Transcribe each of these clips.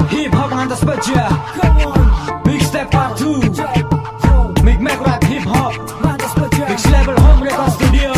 Hip hop ngantos pecah. Big step part 2. Big Mac rap hip hop. Big level home record studio.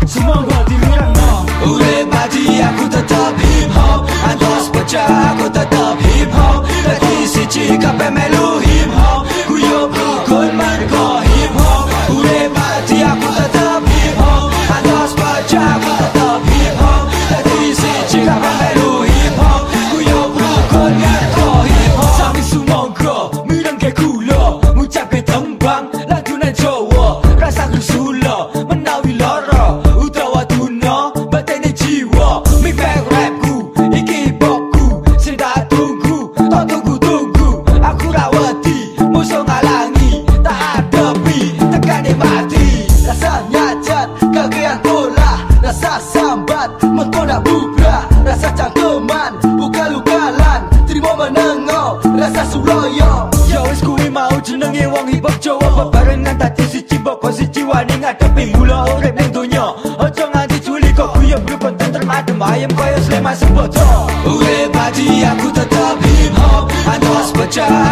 Semoga dirangno. Urip mati aku tetap hip hop. Ngantos pecah aku tetap hip hop. Dadi siji kabeh melu hip hop. Guyub rukun mergo hip hop. Urip mati aku tetap hip hop. Ngantos pecah aku tetap hip hop. Dadi siji kabeh melu hip hop. Guyub rukun mergo hip hop. Sami sumangga mirengke kula ngucapke tembang lagune Jawa rasa kusula menawi lara utawa tuna batene jiwa. Big Mac rapku iki bokku sing tak tunggu aku ra wedi musuh ngalangi tak hadapi tekane mati. Rasa nyajat kagean bola. Rasa sambat mengkona bubrah. Rasa cangkeman buka-lukalan. Terima menengok rasa suroyo. Ya wis kuwi mau jenenge wong hip hop Jawa bebarengan dadi siji boko siji wani ngadepi mula urip ning donya. Aja nganti juli kok guyub rukun tentrem adem ayem kaya Sleman Sembodo. Urip mati aku tetap hip hop. Ngantos pecah